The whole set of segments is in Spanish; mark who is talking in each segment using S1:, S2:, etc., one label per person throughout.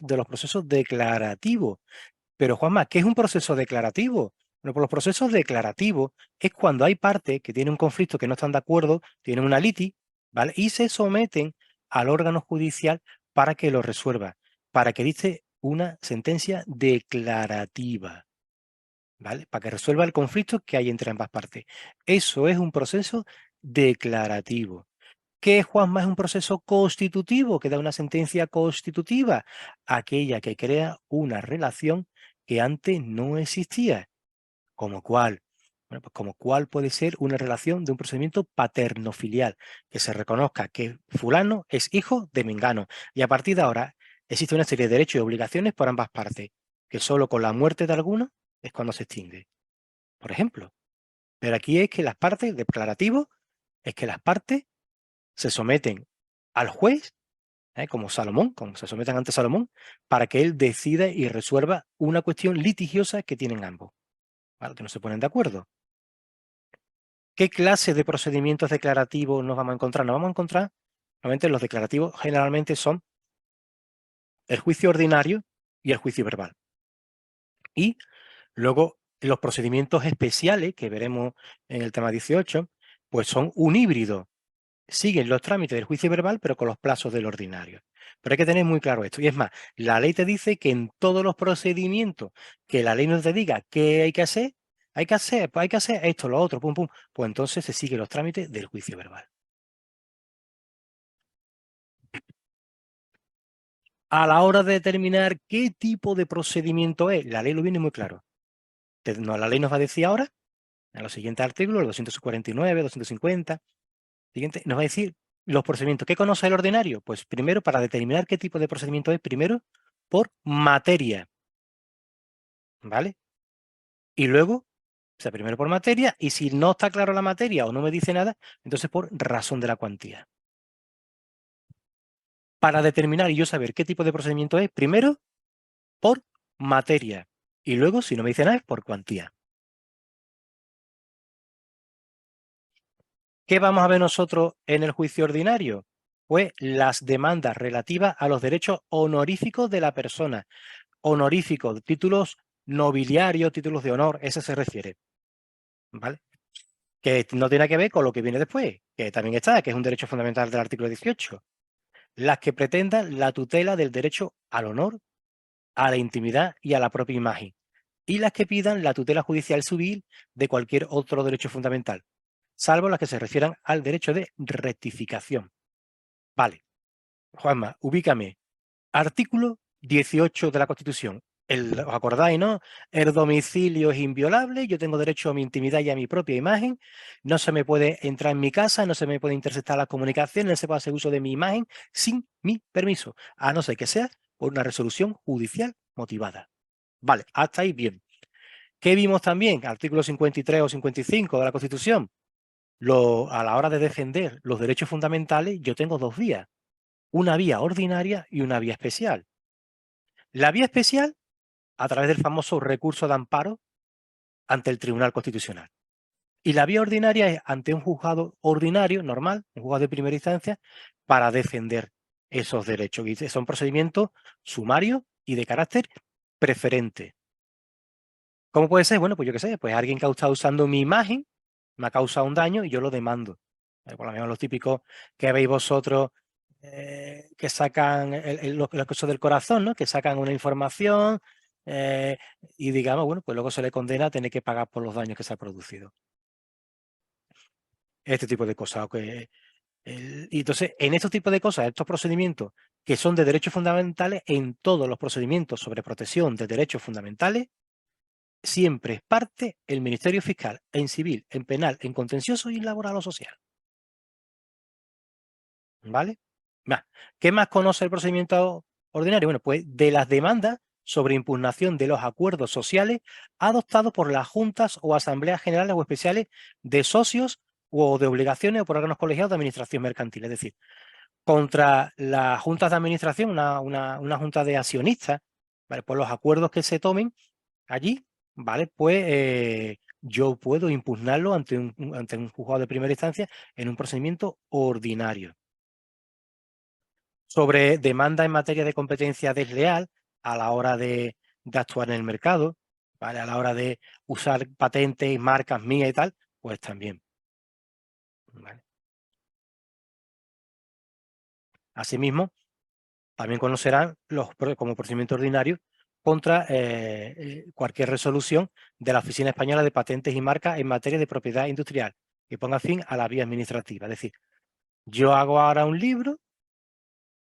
S1: de los procesos declarativos. Pero, Juanma, ¿qué es un proceso declarativo? Bueno, pues los procesos declarativos es cuando hay partes que tienen un conflicto, que no están de acuerdo, tienen una litis, ¿vale? Y se someten al órgano judicial para que lo resuelva, para que dicte una sentencia declarativa, ¿vale? Para que resuelva el conflicto que hay entre ambas partes. Eso es un proceso declarativo. ¿Qué, Juanma, es un proceso constitutivo que da una sentencia constitutiva? Aquella que crea una relación que antes no existía. ¿Como cuál? Bueno, pues como cuál puede ser una relación de un procedimiento paterno-filial, que se reconozca que fulano es hijo de mengano. Y a partir de ahora existe una serie de derechos y obligaciones por ambas partes, que solo con la muerte de alguno es cuando se extingue. Por ejemplo. Pero aquí es que las partes, declarativo, es que las partes se someten al juez, como Salomón, como se someten ante Salomón, para que él decida y resuelva una cuestión litigiosa que tienen ambos, ¿vale? Que no se ponen de acuerdo. ¿Qué clase de procedimientos declarativos nos vamos a encontrar? Nos vamos a encontrar, normalmente los declarativos generalmente son el juicio ordinario y el juicio verbal. Y luego los procedimientos especiales, que veremos en el tema 18, pues son un híbrido. Siguen los trámites del juicio verbal, pero con los plazos del ordinario. Pero hay que tener muy claro esto. Y es más, la ley te dice que en todos los procedimientos que la ley nos te diga qué hay que hacer, pues hay que hacer esto, lo otro, pum, pum. Pues entonces se siguen los trámites del juicio verbal. A la hora de determinar qué tipo de procedimiento es, la ley lo viene muy claro. La ley nos va a decir ahora, en los siguientes artículos, los 249, 250, siguiente, nos va a decir los procedimientos. ¿Qué conoce el ordinario? Pues primero, para determinar qué tipo de procedimiento es, primero por materia, ¿vale? Y luego, o sea, primero por materia, y si no está claro la materia o no me dice nada, entonces por razón de la cuantía. Para determinar y yo saber qué tipo de procedimiento es, primero por materia, y luego, si no me dice nada, es por cuantía. ¿Qué vamos a ver nosotros en el juicio ordinario? Pues las demandas relativas a los derechos honoríficos de la persona. Honoríficos, títulos nobiliarios, títulos de honor, ese se refiere, ¿vale? Que no tiene que ver con lo que viene después, que también está, que es un derecho fundamental del artículo 18. Las que pretendan la tutela del derecho al honor, a la intimidad y a la propia imagen. Y las que pidan la tutela judicial civil de cualquier otro derecho fundamental, salvo las que se refieran al derecho de rectificación. Vale, Juanma, ubícame. Artículo 18 de la Constitución. ¿Os acordáis, no? El domicilio es inviolable, yo tengo derecho a mi intimidad y a mi propia imagen, no se me puede entrar en mi casa, no se me puede interceptar las comunicaciones, no se puede hacer uso de mi imagen sin mi permiso, a no ser que sea por una resolución judicial motivada. Vale, hasta ahí bien. ¿Qué vimos también? Artículo 53 o 55 de la Constitución. A la hora de defender los derechos fundamentales, yo tengo dos vías, una vía ordinaria y una vía especial. La vía especial, a través del famoso recurso de amparo ante el Tribunal Constitucional. Y la vía ordinaria es ante un juzgado ordinario, normal, un juzgado de primera instancia, para defender esos derechos. Y son procedimientos sumarios y de carácter preferente. ¿Cómo puede ser? Bueno, pues yo qué sé, pues alguien que ha estado usando mi imagen me ha causado un daño y yo lo demando. Por lo menos los típicos que veis vosotros que sacan los cosas del corazón, ¿no? Que sacan una información y digamos, bueno, pues luego se le condena a tener que pagar por los daños que se ha producido. Este tipo de cosas. Y entonces, en estos tipos de cosas, estos procedimientos que son de derechos fundamentales, en todos los procedimientos sobre protección de derechos fundamentales, siempre es parte el Ministerio Fiscal, en civil, en penal, en contencioso y en laboral o social. ¿Vale? ¿Qué más conoce el procedimiento ordinario? Bueno, pues de las demandas sobre impugnación de los acuerdos sociales adoptados por las juntas o asambleas generales o especiales de socios o de obligaciones o por órganos colegiados de administración mercantil. Es decir, contra las juntas de administración, una junta de accionistas, ¿vale? Por los acuerdos que se tomen allí, ¿vale? Pues yo puedo impugnarlo ante un juzgado de primera instancia en un procedimiento ordinario. sobre demanda en materia de competencia desleal a la hora de actuar en el mercado, ¿vale? A la hora de usar patentes y marcas mías y tal, pues también, ¿vale? Asimismo, también conocerán como procedimiento ordinario contra cualquier resolución de la Oficina Española de Patentes y Marcas en materia de propiedad industrial que ponga fin a la vía administrativa. Es decir, yo hago ahora un libro,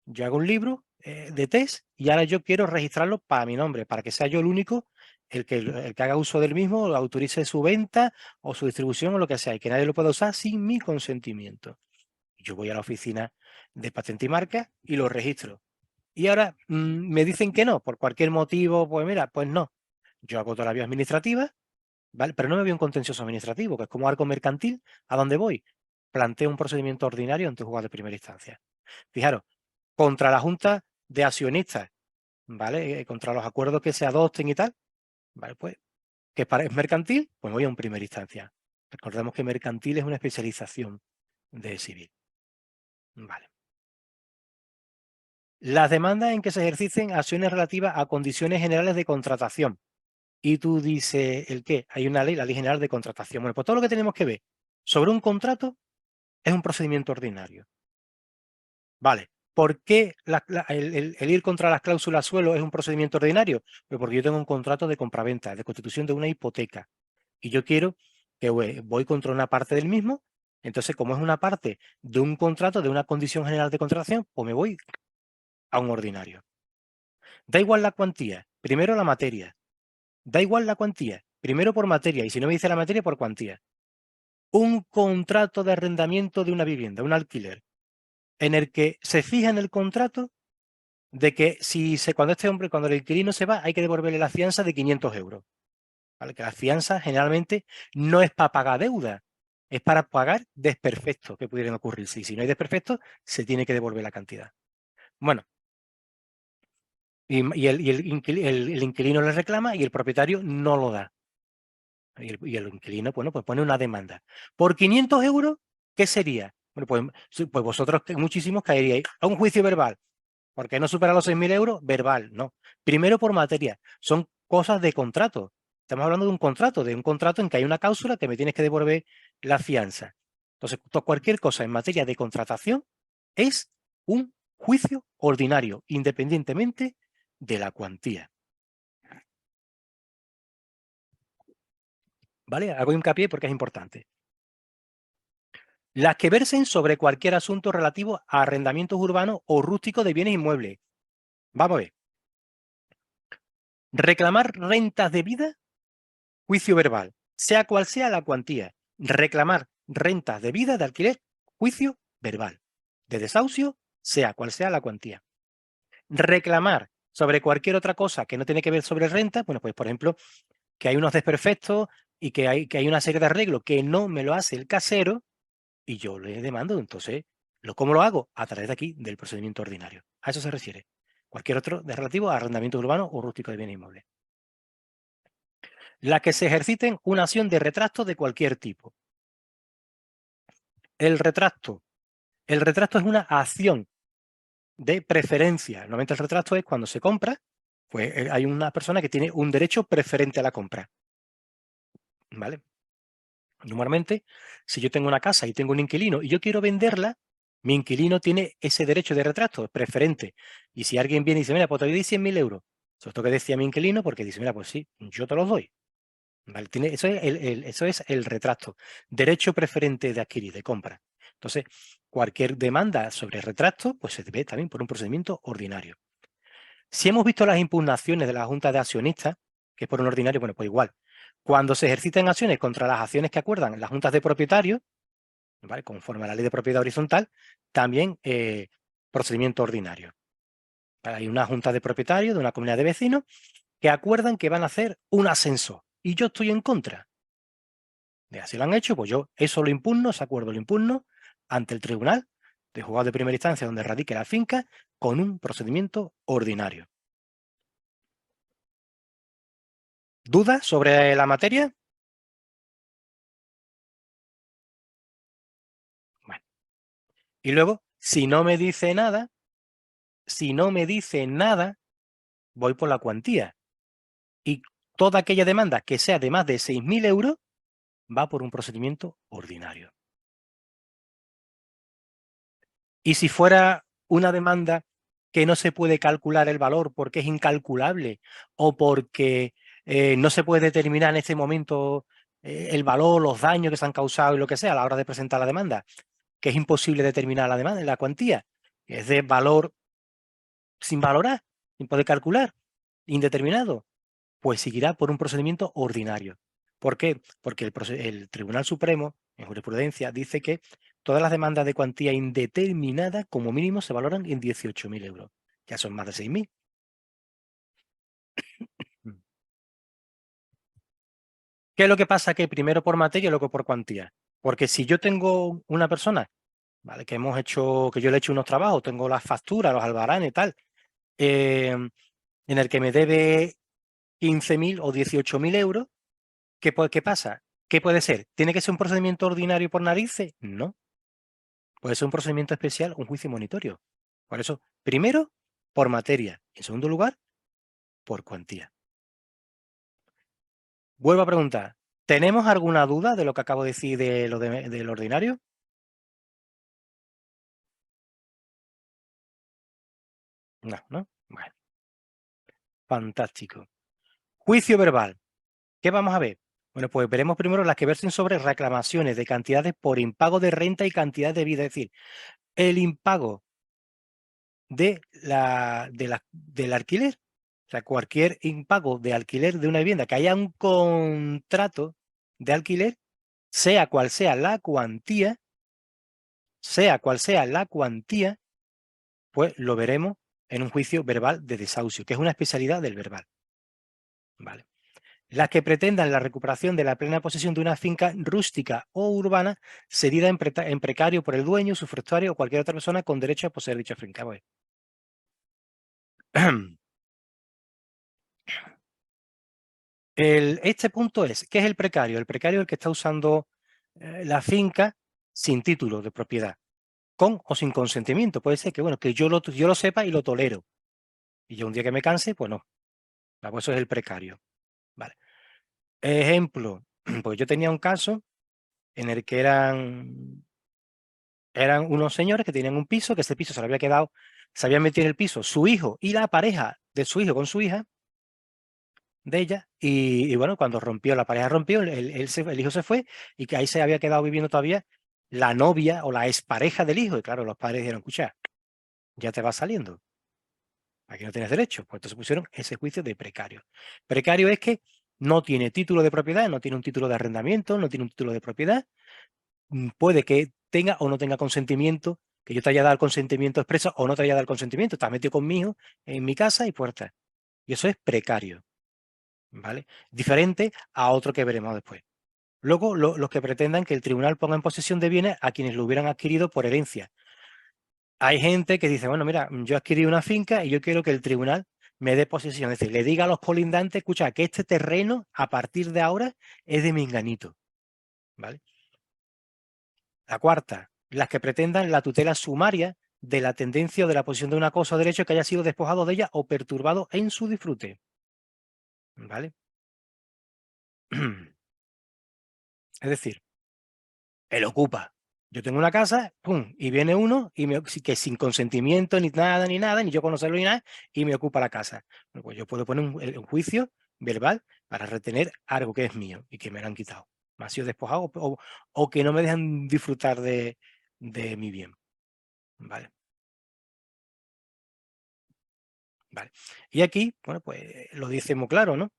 S1: de test y ahora yo quiero registrarlo para mi nombre, para que sea yo el único el que haga uso del mismo, o autorice su venta o su distribución o lo que sea, y que nadie lo pueda usar sin mi consentimiento. Yo voy a la oficina de patente y marca y lo registro. Y ahora me dicen que no, por cualquier motivo, pues mira, pues no. Yo hago toda la vía administrativa, ¿vale? Pero no me voy a un contencioso administrativo, que es como algo mercantil. ¿A dónde voy? Planteo un procedimiento ordinario ante un juzgado de primera instancia. Fijaros, contra la Junta de Accionistas, ¿vale? Contra los acuerdos que se adopten y tal, ¿vale? Pues, que es mercantil, pues voy a un primera instancia. Recordemos que mercantil es una especialización de civil, ¿vale? Las demandas en que se ejerciten acciones relativas a condiciones generales de contratación. Y tú dices, ¿el qué? Hay una ley, la Ley General de Contratación. Bueno, pues todo lo que tenemos que ver sobre un contrato es un procedimiento ordinario. Vale. ¿Por qué el ir contra las cláusulas suelo es un procedimiento ordinario? Pues porque yo tengo un contrato de compraventa, de constitución de una hipoteca. Y yo quiero que voy contra una parte del mismo. Entonces, como es una parte de un contrato, de una condición general de contratación, pues me voy a un ordinario. Da igual la cuantía, primero la materia. Da igual la cuantía, primero por materia, y si no me dice la materia, por cuantía. Un contrato de arrendamiento de una vivienda, un alquiler, en el que se fija en el contrato de que cuando el inquilino se va, hay que devolverle la fianza de 500 euros. ¿Vale? Que la fianza generalmente no es para pagar deuda, es para pagar desperfectos que pudieran ocurrirse. Y si no hay desperfectos, se tiene que devolver la cantidad. Bueno, el inquilino le reclama y el propietario no lo da. Y el inquilino, bueno, pues pone una demanda. Por 500 euros, ¿qué sería? Bueno, pues vosotros muchísimos caeríais a un juicio verbal, porque no supera los 6.000 euros, verbal, no. Primero por materia, son cosas de contrato. Estamos hablando de un contrato en que hay una cláusula que me tienes que devolver la fianza. Entonces, cualquier cosa en materia de contratación es un juicio ordinario, independientemente de la cuantía. ¿Vale? Hago hincapié porque es importante. Las que versen sobre cualquier asunto relativo a arrendamientos urbanos o rústicos de bienes inmuebles. Vamos a ver. Reclamar rentas debidas, juicio verbal, sea cual sea la cuantía. Reclamar rentas debidas de alquiler, juicio verbal. De desahucio, sea cual sea la cuantía. Reclamar sobre cualquier otra cosa que no tiene que ver sobre renta, bueno, pues por ejemplo, que hay unos desperfectos y que hay una serie de arreglos que no me lo hace el casero, y yo le demando. Entonces, ¿cómo lo hago? A través de aquí, del procedimiento ordinario. A eso se refiere. Cualquier otro de relativo a arrendamiento urbano o rústico de bienes inmuebles. La que se ejerciten una acción de retracto de cualquier tipo. El retracto. El retracto es una acción de preferencia. Normalmente el retracto es cuando se compra, pues hay una persona que tiene un derecho preferente a la compra. ¿Vale? Normalmente, si yo tengo una casa y tengo un inquilino y yo quiero venderla, mi inquilino tiene ese derecho de retracto, es preferente. Y si alguien viene y dice, mira, pues te doy 100.000 euros, eso es lo que decía mi inquilino, porque dice, mira, pues sí, yo te los doy. ¿Vale? Eso es el retracto, derecho preferente de adquirir, de compra. Entonces, cualquier demanda sobre retracto, pues se ve también por un procedimiento ordinario. Si hemos visto las impugnaciones de la Junta de Accionistas, que es por un ordinario, bueno, pues igual. Cuando se ejercitan acciones contra las acciones que acuerdan las juntas de propietarios, ¿vale? Conforme a la ley de propiedad horizontal, también procedimiento ordinario. Hay una junta de propietarios de una comunidad de vecinos que acuerdan que van a hacer un ascensor y yo estoy en contra. De así lo han hecho, pues yo eso lo impugno, ese acuerdo lo impugno ante el tribunal de juzgado de primera instancia donde radique la finca con un procedimiento ordinario. ¿Dudas sobre la materia? Bueno, y luego, si no me dice nada, si no me dice nada, voy por la cuantía. Y toda aquella demanda que sea de más de 6.000 euros va por un procedimiento ordinario. Y si fuera una demanda que no se puede calcular el valor porque es incalculable o porque no se puede determinar en este momento el valor, los daños que se han causado y lo que sea a la hora de presentar la demanda, que es imposible determinar la demanda, la cuantía, es de valor sin valorar, sin poder calcular, indeterminado, pues seguirá por un procedimiento ordinario. ¿Por qué? Porque el Tribunal Supremo, en jurisprudencia, dice que todas las demandas de cuantía indeterminada, como mínimo, se valoran en 18.000 euros. Ya son más de 6.000. ¿Qué es lo que pasa? Que primero por materia y luego por cuantía. Porque si yo tengo una persona, ¿vale? Que yo le he hecho unos trabajos, tengo las facturas, los albaranes y tal, en el que me debe 15.000 o 18.000 euros, ¿qué pasa? ¿Qué puede ser? ¿Tiene que ser un procedimiento ordinario por narices? No. Puede ser un procedimiento especial, un juicio monitorio. Por eso, primero, por materia. En segundo lugar, por cuantía. Vuelvo a preguntar, ¿tenemos alguna duda de lo que acabo de decir del ordinario? No, ¿no? Bueno, fantástico. Juicio verbal. ¿Qué vamos a ver? Bueno, pues veremos primero las que versen sobre reclamaciones de cantidades por impago de renta y cantidad de vida. Es decir, el impago del alquiler. O sea, cualquier impago de alquiler de una vivienda, que haya un contrato de alquiler, sea cual sea la cuantía, pues lo veremos en un juicio verbal de desahucio, que es una especialidad del verbal. ¿Vale? Las que pretendan la recuperación de la plena posesión de una finca rústica o urbana cedida en precario por el dueño, usufructuario o cualquier otra persona con derecho a poseer dicha finca. Pues, este punto es, ¿qué es el precario? El precario es el que está usando la finca sin título de propiedad, con o sin consentimiento. Puede ser que, bueno, que yo lo sepa y lo tolero. Y yo un día que me canse, pues no. Pues eso es el precario. Vale. Ejemplo, pues yo tenía un caso en el que eran unos señores que tenían un piso, que ese piso se le había quedado, se habían metido en el piso su hijo y la pareja de su hijo con su hija, de ella, y bueno, cuando la pareja rompió, el hijo se fue y que ahí se había quedado viviendo todavía la novia o la expareja del hijo. Y claro, los padres dijeron, escucha, ya te vas saliendo, aquí no tienes derecho. Pues entonces pusieron ese juicio de precario. Precario es que no tiene título de propiedad, no tiene un título de arrendamiento, no tiene un título de propiedad, puede que tenga o no tenga consentimiento, que yo te haya dado el consentimiento expreso o no te haya dado el consentimiento, estás metido conmigo en mi casa y puerta. Y eso es precario. ¿Vale? Diferente a otro que veremos después. Luego, los que pretendan que el tribunal ponga en posesión de bienes a quienes lo hubieran adquirido por herencia. Hay gente que dice, bueno, mira, yo adquirí una finca y yo quiero que el tribunal me dé posesión. Es decir, le diga a los colindantes, escucha, que este terreno, a partir de ahora, es de Menganito. ¿Vale? La cuarta, las que pretendan la tutela sumaria de la tendencia o de la posición de una cosa o derecho que haya sido despojado de ella o perturbado en su disfrute. ¿Vale? Es decir, él ocupa. Yo tengo una casa, pum, y viene uno que sin consentimiento ni nada, ni yo conocerlo ni nada, y me ocupa la casa. Bueno, pues yo puedo poner un juicio verbal para retener algo que es mío y que me lo han quitado. Me ha sido despojado o que no me dejan disfrutar de mi bien. Vale, vale. Y aquí, bueno, pues lo dice muy claro, ¿no?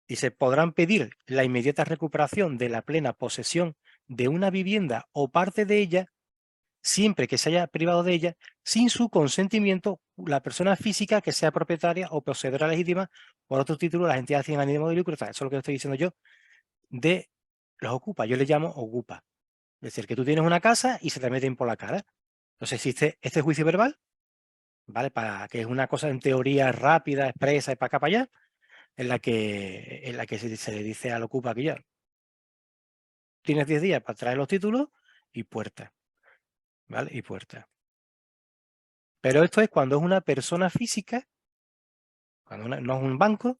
S1: Dice, podrán pedir la inmediata recuperación de la plena posesión de una vivienda o parte de ella siempre que se haya privado de ella, sin su consentimiento, la persona física que sea propietaria o poseedora legítima por otro título, las entidades sin ánimo de lucro. Eso es lo que estoy diciendo yo, de los ocupa. Yo le llamo ocupa. Es decir, que tú tienes una casa y se te meten por la cara. Entonces existe este juicio verbal, ¿vale? Para que es una cosa en teoría rápida, expresa y para acá, para allá, en la que se le dice al ocupa que ya tienes 10 días para traer los títulos y puerta, ¿vale? Y puerta. Pero esto es cuando es una persona física, cuando no es un banco,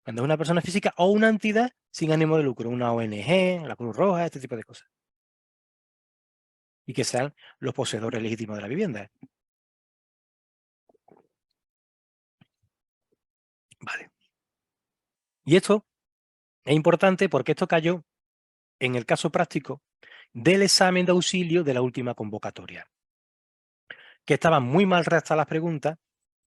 S1: cuando es una persona física o una entidad sin ánimo de lucro, una ONG, la Cruz Roja, este tipo de cosas. Y que sean los poseedores legítimos de la vivienda. Vale. Y esto es importante porque esto cayó en el caso práctico del examen de auxilio de la última convocatoria, que estaban muy mal redactadas las preguntas,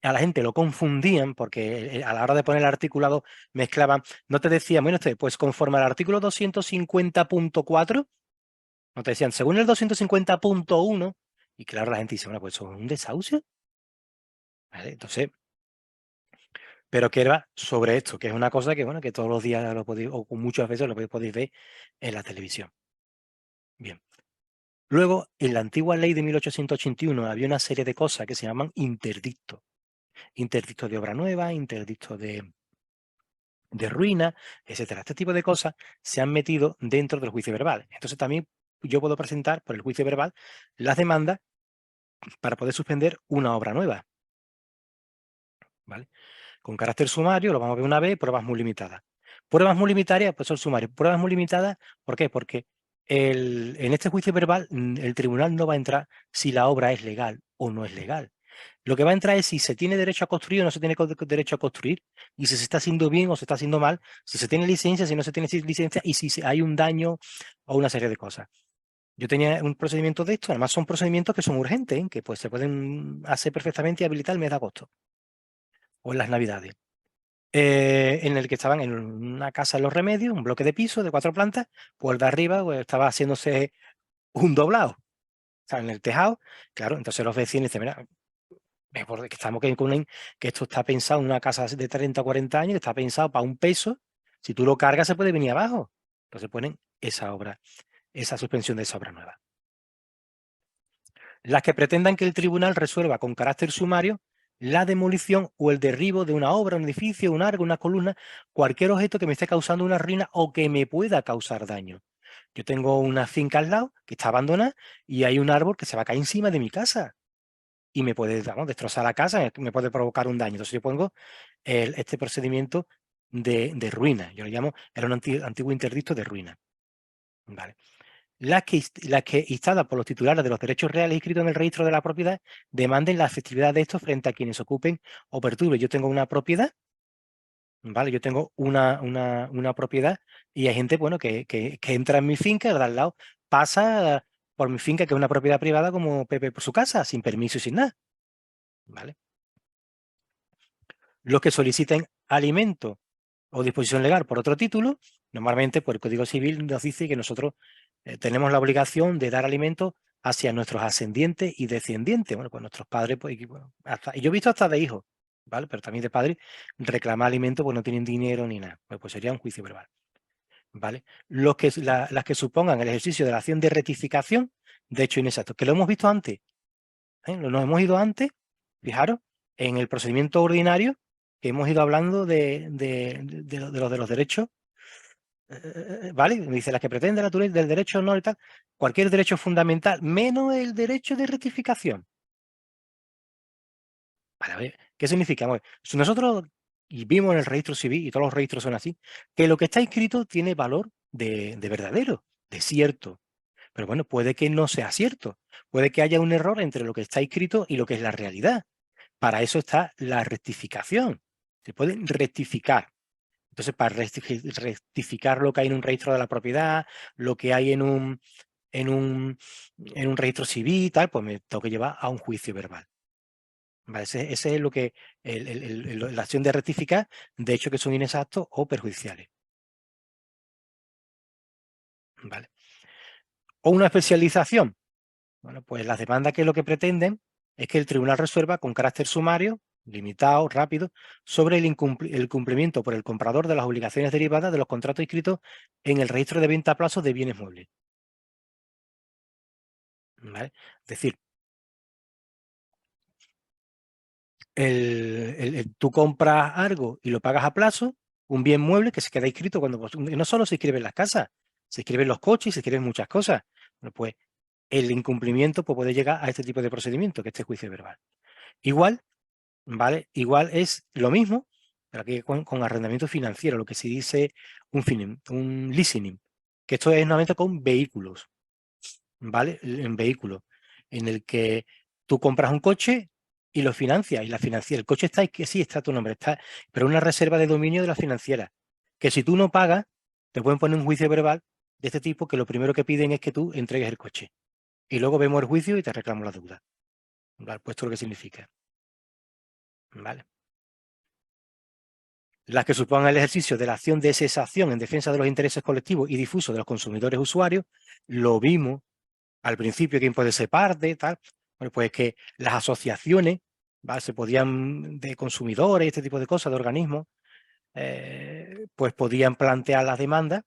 S1: a la gente lo confundían porque a la hora de poner el articulado mezclaban, no te decían, bueno, pues conforme al artículo 250.4, no te decían, según el 250.1, y claro, la gente dice, bueno, pues eso es un desahucio. ¿Vale? Entonces, pero que era sobre esto, que es una cosa que, bueno, que todos los días lo podéis, o muchas veces lo podéis ver en la televisión. Bien. Luego, en la antigua ley de 1881 había una serie de cosas que se llaman interdictos. Interdictos de obra nueva, interdictos de ruina, etcétera. Este tipo de cosas se han metido dentro del juicio verbal. Entonces también yo puedo presentar por el juicio verbal las demandas para poder suspender una obra nueva. ¿Vale? Con carácter sumario, lo vamos a ver una vez, pruebas muy limitadas. Pruebas muy limitadas, pues son sumarios. Pruebas muy limitadas, ¿por qué? Porque en este juicio verbal el tribunal no va a entrar si la obra es legal o no es legal. Lo que va a entrar es si se tiene derecho a construir o no se tiene derecho a construir, y si se está haciendo bien o se está haciendo mal, si se tiene licencia, si no se tiene licencia, y si hay un daño o una serie de cosas. Yo tenía un procedimiento de esto, además son procedimientos que son urgentes, ¿eh? Que pues se pueden hacer perfectamente y habilitar el mes de agosto o en las navidades. En el que estaban en una casa de Los Remedios, un bloque de piso de 4 plantas, pues el de arriba pues, estaba haciéndose un doblado, o sea, en el tejado, claro, entonces los vecinos dicen, mira, que estamos que esto está pensado en una casa de 30 o 40 años, que está pensado para un peso, si tú lo cargas se puede venir abajo. Entonces ponen esa obra, esa suspensión de esa obra nueva. Las que pretendan que el tribunal resuelva con carácter sumario la demolición o el derribo de una obra, un edificio, un árbol, una columna, cualquier objeto que me esté causando una ruina o que me pueda causar daño. Yo tengo una finca al lado que está abandonada y hay un árbol que se va a caer encima de mi casa y me puede, vamos, destrozar la casa, me puede provocar un daño. Entonces yo pongo este procedimiento de ruina. Yo lo llamo, era un antiguo interdicto de ruina. ¿Vale? Las que instadas por los titulares de los derechos reales inscritos en el registro de la propiedad demanden la efectividad de estos frente a quienes ocupen o perturben. Yo tengo una propiedad, ¿vale? Yo tengo una propiedad y hay gente, bueno, que entra en mi finca, de al lado, pasa por mi finca, que es una propiedad privada, como Pepe por su casa, sin permiso y sin nada, ¿vale? Los que soliciten alimento o disposición legal por otro título, normalmente por el Código Civil nos dice que nosotros tenemos la obligación de dar alimento hacia nuestros ascendientes y descendientes. Bueno, pues nuestros padres, pues, y, bueno, y yo he visto hasta de hijos, ¿vale? Pero también de padres reclamar alimento pues no tienen dinero ni nada. Pues sería un juicio verbal, ¿vale? Las que supongan el ejercicio de la acción de rectificación de hecho inexacto, que lo hemos visto antes, ¿eh? Nos hemos ido antes, fijaros, en el procedimiento ordinario que hemos ido hablando de los derechos, ¿vale? Me dice las que pretende la naturaleza del derecho no y tal, cualquier derecho fundamental, menos el derecho de rectificación. Vale, a ver, ¿qué significa? Bueno, si nosotros, y vimos en el registro civil, y todos los registros son así, que lo que está escrito tiene valor de verdadero, de cierto. Pero bueno, puede que no sea cierto. Puede que haya un error entre lo que está escrito y lo que es la realidad. Para eso está la rectificación. Se puede rectificar. Entonces, para rectificar lo que hay en un registro de la propiedad, lo que hay en un, en un registro civil y tal, pues me tengo que llevar a un juicio verbal. ¿Vale? Ese es lo que la acción de rectificar, de hecho que son inexactos o perjudiciales. ¿Vale? O una especialización. Bueno, pues las demandas que lo que pretenden es que el tribunal resuelva con carácter sumario, limitado, rápido, sobre el cumplimiento por el comprador de las obligaciones derivadas de los contratos inscritos en el registro de venta a plazo de bienes muebles. ¿Vale? Es decir, tú compras algo y lo pagas a plazo, un bien mueble que se queda inscrito cuando no solo se inscriben las casas, se inscriben los coches y se inscriben muchas cosas. Bueno, pues el incumplimiento pues, puede llegar a este tipo de procedimiento, que es este juicio verbal. Igual, ¿vale? Igual es lo mismo, pero aquí con arrendamiento financiero, lo que se dice un leasing, que esto es normalmente con vehículos, ¿vale? En vehículos, en el que tú compras un coche y lo financias, y la financiera, el coche está, y que sí, está a tu nombre, está, pero una reserva de dominio de la financiera, que si tú no pagas, te pueden poner un juicio verbal de este tipo, que lo primero que piden es que tú entregues el coche. Y luego vemos el juicio y te reclamo la deuda. ¿Vale? Pues esto es lo que significa. ¿Vale? Las que supongan el ejercicio de la acción de cesación en defensa de los intereses colectivos y difusos de los consumidores usuarios, lo vimos al principio, quién puede ser parte, tal. Bueno, pues que las asociaciones, ¿vale? Se podían, de consumidores, este tipo de cosas, de organismos, pues podían plantear las demandas,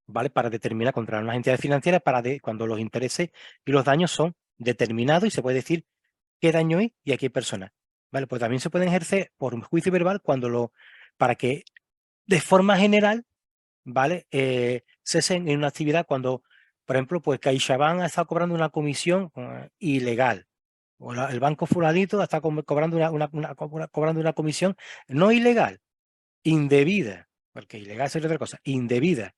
S1: ¿vale? Para determinar contra unas entidades financieras, cuando los intereses y los daños son determinados, y se puede decir qué daño es y a qué persona. ¿Vale? Pues también se pueden ejercer por un juicio verbal para que de forma general, ¿vale? Cesen en una actividad cuando, por ejemplo, pues CaixaBank ha estado cobrando una comisión ilegal, o el banco fulanito está cobrando cobrando una comisión no ilegal, indebida, porque ilegal sería otra cosa, indebida.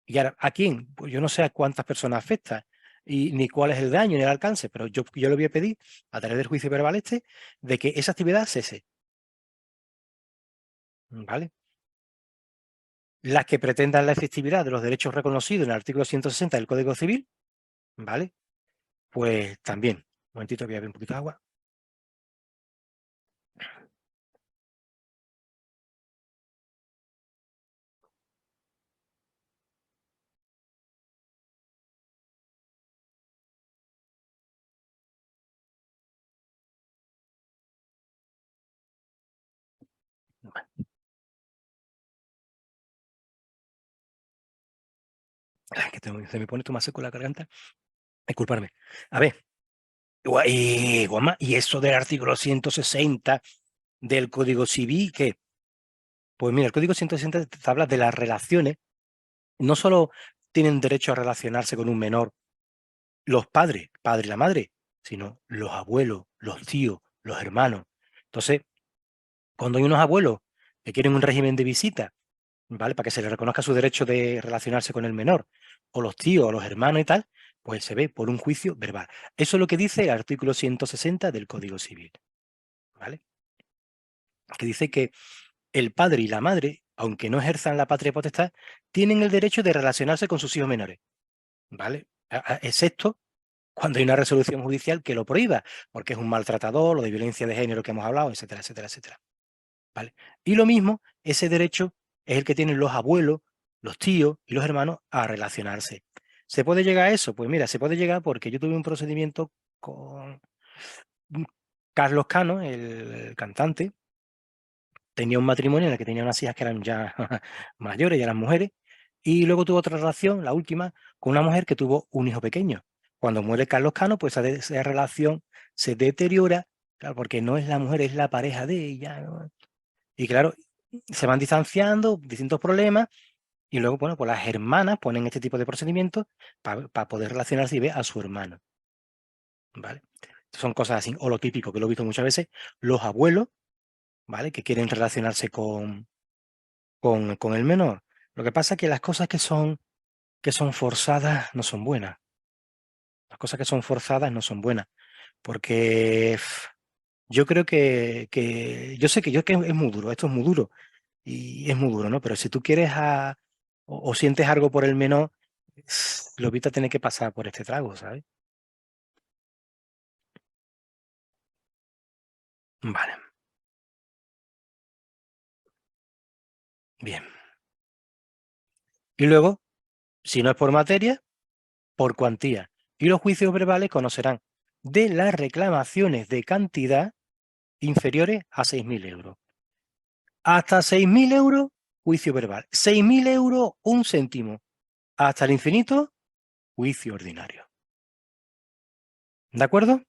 S1: Y ahora, ¿a quién? Pues yo no sé a cuántas personas afecta, ni cuál es el daño ni el alcance, pero yo le voy a pedir, a través del juicio verbal de que esa actividad cese, ¿vale? Las que pretendan la efectividad de los derechos reconocidos en el artículo 160 del Código Civil, ¿vale? Pues también. Un momentito, voy a beber un poquito de agua. Ay, que se me pone todo más seco la garganta. Disculparme. A ver, Guama, y eso del artículo 160 del Código Civil, ¿qué? Pues mira, el Código 160 te habla de las relaciones. No solo tienen derecho a relacionarse con un menor los padres, padre y la madre, sino los abuelos, los tíos, los hermanos. Entonces, cuando hay unos abuelos que quieren un régimen de visita, ¿vale? Para que se le reconozca su derecho de relacionarse con el menor, o los tíos, o los hermanos y tal, pues se ve por un juicio verbal. Eso es lo que dice el artículo 160 del Código Civil, ¿vale? Que dice que el padre y la madre, aunque no ejerzan la patria potestad, tienen el derecho de relacionarse con sus hijos menores, ¿vale? Excepto cuando hay una resolución judicial que lo prohíba, porque es un maltratador, lo de violencia de género que hemos hablado, etcétera, etcétera, etcétera. ¿Vale? Y lo mismo, ese derecho es el que tienen los abuelos, los tíos y los hermanos a relacionarse. ¿Se puede llegar a eso? Pues mira, se puede llegar porque yo tuve un procedimiento con Carlos Cano, el cantante. Tenía un matrimonio en el que tenía unas hijas que eran ya mayores, ya eran mujeres, y luego tuvo otra relación, la última, con una mujer que tuvo un hijo pequeño. Cuando muere Carlos Cano, pues esa relación se deteriora, claro, porque no es la mujer, es la pareja de ella, ¿no? Y claro, se van distanciando, distintos problemas, y luego, bueno, pues las hermanas ponen este tipo de procedimientos para poder relacionarse y ver a su hermano, ¿vale? Son cosas así, o lo típico, que lo he visto muchas veces, los abuelos, ¿vale? Que quieren relacionarse con el menor. Lo que pasa es que las cosas que son forzadas no son buenas. Las cosas que son forzadas no son buenas. Porque yo creo yo sé que es muy duro, esto es muy duro. Y es muy duro, ¿no? Pero si tú quieres o sientes algo por el menor, lo evita tener que pasar por este trago, ¿sabes? Vale, bien. Y luego, si no es por materia, por cuantía. Y los juicios verbales conocerán de las reclamaciones de cantidad inferiores a 6.000 euros. Hasta 6.000 euros, juicio verbal. 6.000 euros, un céntimo. Hasta el infinito, juicio ordinario. ¿De acuerdo?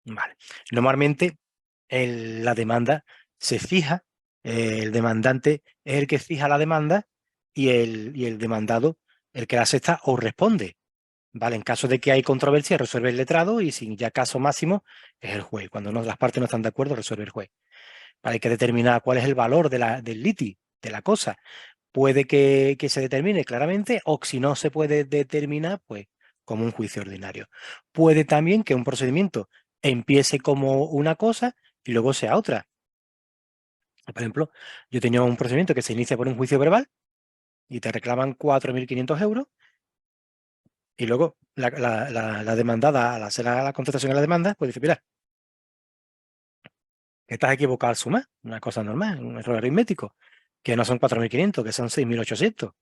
S1: Vale. Normalmente la demanda se fija, el demandante es el que fija la demanda y el demandado el que la acepta o responde. ¿vale? En caso de que hay controversia, resuelve el letrado y si ya caso máximo es el juez. Cuando las partes no están de acuerdo, resuelve el juez. Hay que determinar cuál es el valor del liti, de la cosa. Puede que se determine claramente o si no se puede determinar, pues como un juicio ordinario. Puede también que un procedimiento empiece como una cosa y luego sea otra. Por ejemplo, yo tenía un procedimiento que se inicia por un juicio verbal y te reclaman 4.500 euros y luego la demandada, al hacer la contestación a la demanda, pues dice, mira, que estás equivocado al sumar, una cosa normal, un error aritmético, que no son 4.500, que son 6.800.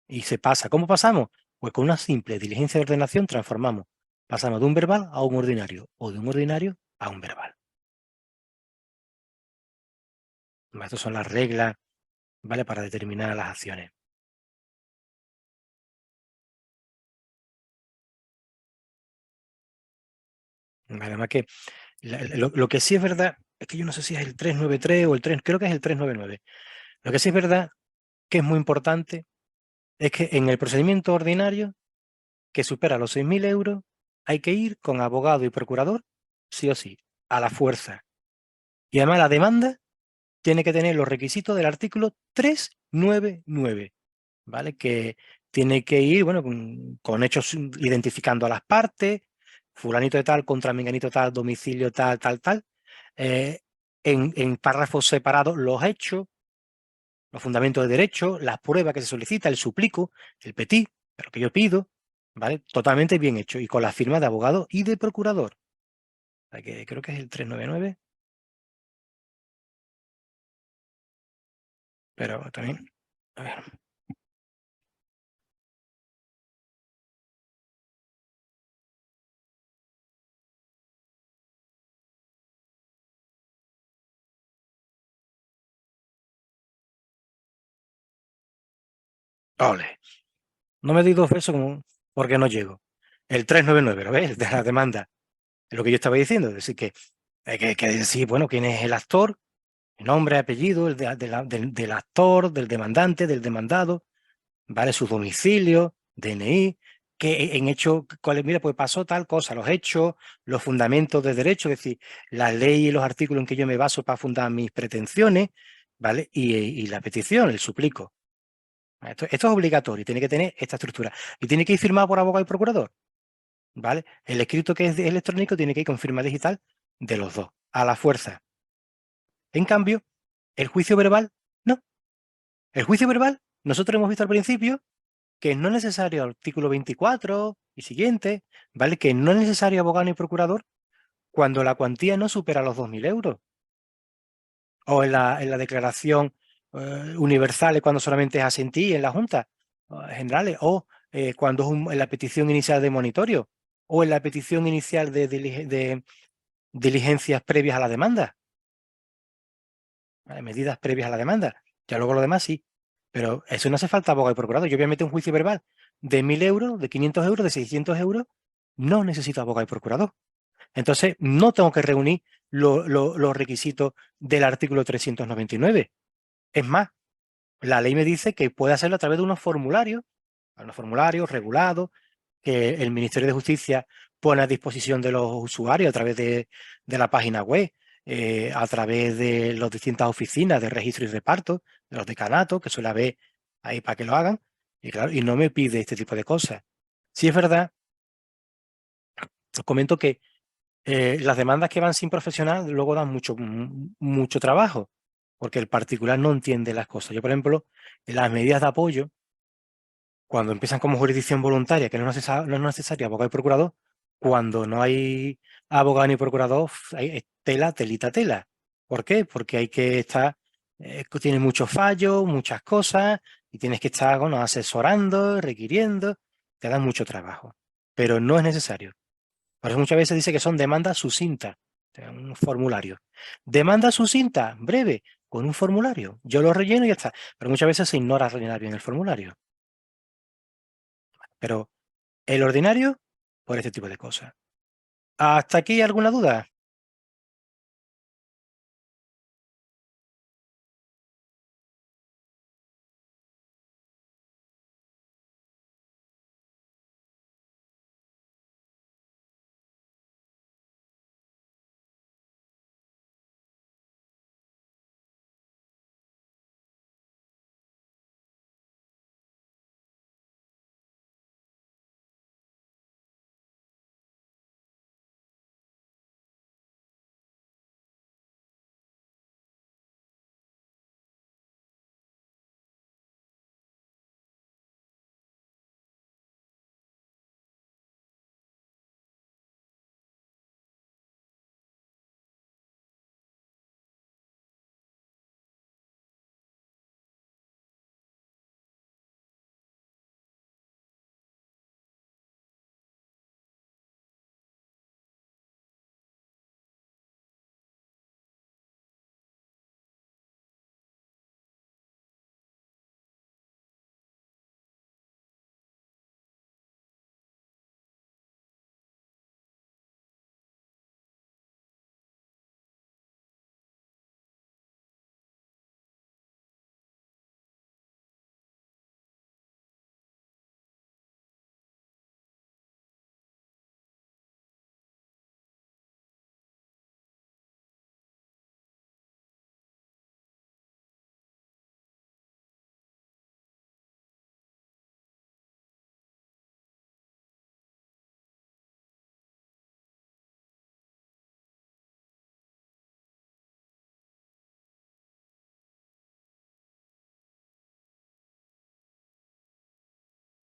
S1: Y se pasa. ¿Cómo pasamos? Pues con una simple diligencia de ordenación transformamos. Pasamos de un verbal a un ordinario o de un ordinario a un verbal. Estas son las reglas, ¿vale? Para determinar las acciones. Además que lo que sí es verdad es que yo no sé si es el 393 o el 3, creo que es el 399. Lo que sí es verdad que es muy importante es que en el procedimiento ordinario que supera los 6.000 euros hay que ir con abogado y procurador, sí o sí, a la fuerza. Y además la demanda tiene que tener los requisitos del artículo 399, ¿vale? Que tiene que ir, bueno, con hechos identificando a las partes, fulanito de tal contra menganito tal, domicilio tal, tal, tal, eh, en párrafos separados los hechos, los fundamentos de derecho, las pruebas que se solicita, el suplico, el petit, lo que yo pido, ¿vale? Totalmente bien hecho y con la firma de abogado y de procurador. O sea que creo que es el 399, pero también, a ver, ole. No me di dos besos porque no llego. El 399, ¿lo ves? De la demanda. Es lo que yo estaba diciendo. Es decir, que hay que decir, bueno, quién es el actor, el nombre, apellido del actor, del demandante, del demandado, ¿vale? Su domicilio, DNI, que en hecho, mira, pues pasó tal cosa, los hechos, los fundamentos de derecho, es decir, la ley y los artículos en que yo me baso para fundar mis pretensiones, ¿vale? Y la petición, el suplico. Esto es obligatorio, tiene que tener esta estructura. Y tiene que ir firmado por abogado y procurador, ¿vale? El escrito que es electrónico tiene que ir con firma digital de los dos, a la fuerza. En cambio, el juicio verbal, no. El juicio verbal, nosotros hemos visto al principio que no es necesario, artículo 24 y siguiente, ¿vale? Que no es necesario abogado ni procurador cuando la cuantía no supera los 2.000 euros. O en la declaración universal, cuando solamente es asentí en la Junta generales, o cuando es en la petición inicial de monitorio, o en la petición inicial de diligencias previas a la demanda, ¿vale? Medidas previas a la demanda. Ya luego lo demás sí. Pero eso no hace falta abogado y procurador. Yo voy a meter un juicio verbal de 1.000 euros, de 500 euros, de 600 euros. No necesito abogado y procurador. Entonces, no tengo que reunir los requisitos del artículo 399. Es más, la ley me dice que puede hacerlo a través de unos formularios regulados, que el Ministerio de Justicia pone a disposición de los usuarios a través de la página web, a través de las distintas oficinas de registro y reparto, de los decanatos, que suele haber ahí para que lo hagan, y claro, y no me pide este tipo de cosas. Si es verdad, os comento que las demandas que van sin profesional luego dan mucho trabajo, porque el particular no entiende las cosas. Yo, por ejemplo, en las medidas de apoyo, cuando empiezan como jurisdicción voluntaria, que no es necesario abogado y procurador, cuando no hay abogado ni procurador, hay tela, telita, tela. ¿Por qué? Porque hay que estar, tiene muchos fallos, muchas cosas, y tienes que estar, bueno, asesorando, requiriendo, te dan mucho trabajo, pero no es necesario. Por eso muchas veces dice que son demandas sucintas, o sea, un formulario. Demanda sucinta, breve, con un formulario. Yo lo relleno y ya está. Pero muchas veces se ignora rellenar bien el formulario. Pero el ordinario, por este tipo de cosas. ¿Hasta aquí alguna duda?